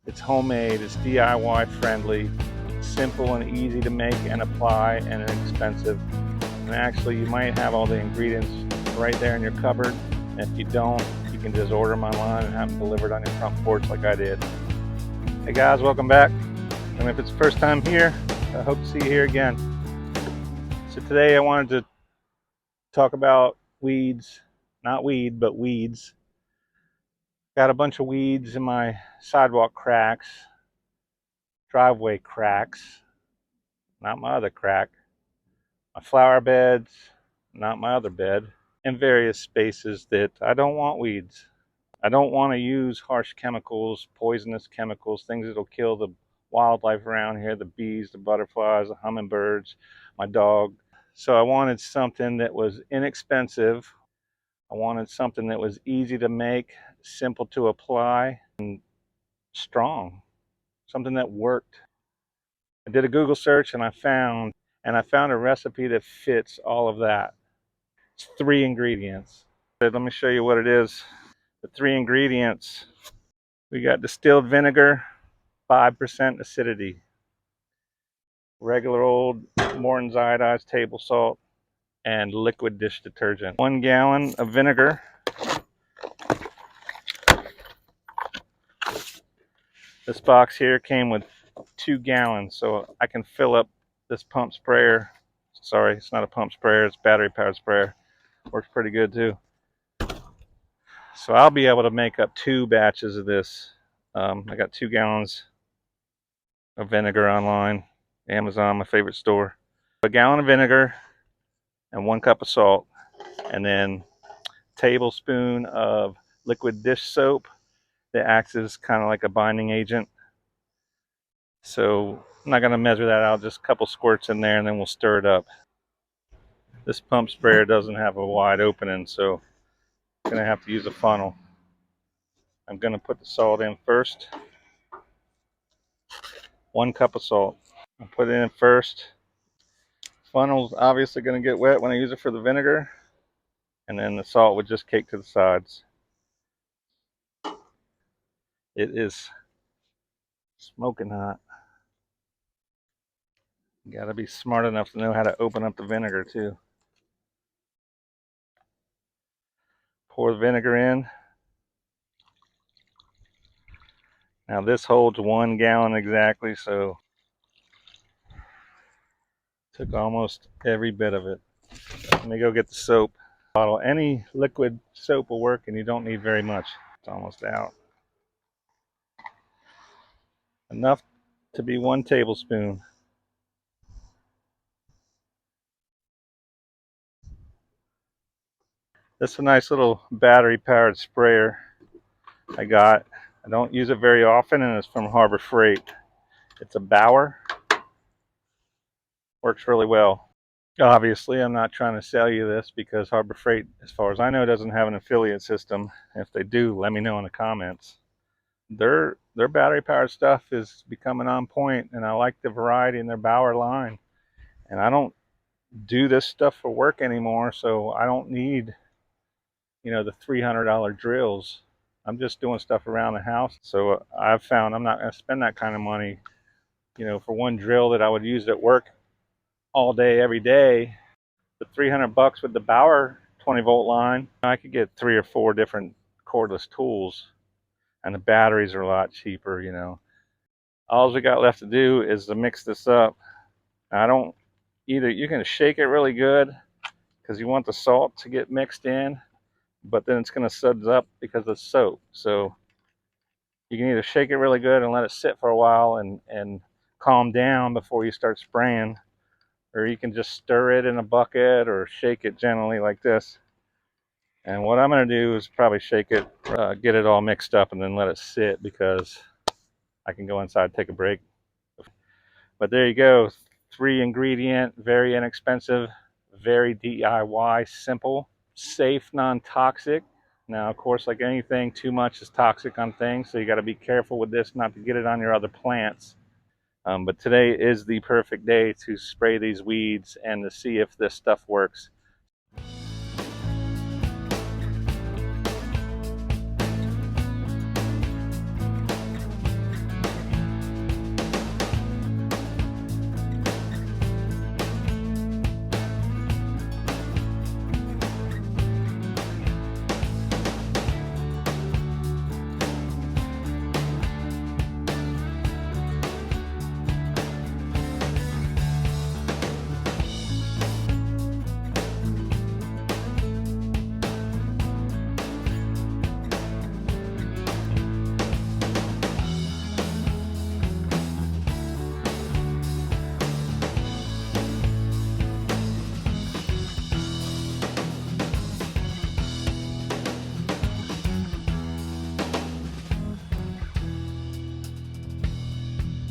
It's homemade, it's DIY friendly, simple and easy to make and apply, and inexpensive. And actually, you might have all the ingredients right there in your cupboard. And if you don't, you can just order them online and have them delivered on your front porch like I did. Hey guys, welcome back. And if it's the first time here, I hope to see you here again. So today I wanted to talk about weeds. Not weed, but weeds. Got a bunch of weeds in my sidewalk cracks, driveway cracks, not my other crack, my flower beds, not my other bed, and various spaces that I don't want weeds. I don't want to use harsh chemicals, poisonous chemicals, things that'll kill the wildlife around here, the bees, the butterflies, the hummingbirds, my dog. So I wanted something that was inexpensive. I wanted something that was easy to make, simple to apply, and strong. Something that worked. I did a Google search and I found a recipe that fits all of that. It's 3 ingredients. Let me show you what it is. The 3 ingredients. We got distilled vinegar, 5% acidity. Regular old Morton's iodized table salt, and liquid dish detergent. 1 gallon of vinegar. This box here came with 2 gallons, so I can fill up this pump sprayer. Sorry, it's not a pump sprayer, it's battery powered sprayer. Works pretty good too. So I'll be able to make up 2 batches of this. I got 2 gallons of vinegar online, Amazon, my favorite store. A gallon of vinegar and 1 cup of salt, and then a tablespoon of liquid dish soap that acts as kind of like a binding agent. So I'm not going to measure that out, just a couple squirts in there and then we'll stir it up. This pump sprayer doesn't have a wide opening, so I'm going to have to use a funnel. I'm going to put the salt in first. 1 cup of salt. I'll put it in first. Funnel's obviously going to get wet when I use it for the vinegar, and then the salt would just cake to the sides. It is smoking hot. You got to be smart enough to know how to open up the vinegar too. Pour the vinegar in. Now this holds 1 gallon exactly, so took almost every bit of it. Let me go get the soap bottle. Any liquid soap will work, and you don't need very much. It's almost out. Enough to be 1 tablespoon. This is a nice little battery powered sprayer I got. I don't use it very often, and it's from Harbor Freight. It's a Bauer. Works really well. Obviously, I'm not trying to sell you this because Harbor Freight, as far as I know, doesn't have an affiliate system. If they do, let me know in the comments. Their battery powered stuff is becoming on point, and I like the variety in their Bauer line. And I don't do this stuff for work anymore, so I don't need, the $300 drills. I'm just doing stuff around the house. So I've found I'm not going to spend that kind of money, for 1 drill that I would use at work all day, every day. The $300 with the Bauer 20-volt line, I could get 3 or 4 different cordless tools, and the batteries are a lot cheaper. All we got left to do is to mix this up. You can shake it really good because you want the salt to get mixed in, but then it's going to suds up because of soap. So you can either shake it really good and let it sit for a while and calm down before you start spraying, or you can just stir it in a bucket or shake it gently like this. And what I'm going to do is probably shake it, get it all mixed up, and then let it sit because I can go inside and take a break. But there you go. 3 ingredient, very inexpensive, very DIY, simple, safe, non-toxic. Now, of course, like anything, too much is toxic on things, so you got to be careful with this not to get it on your other plants. But today is the perfect day to spray these weeds and to see if this stuff works.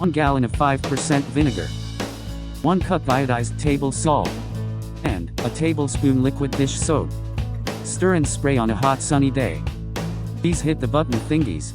1 gallon of 5% vinegar, 1 cup iodized table salt, and a tablespoon liquid dish soap. Stir and spray on a hot sunny day. These hit the button thingies.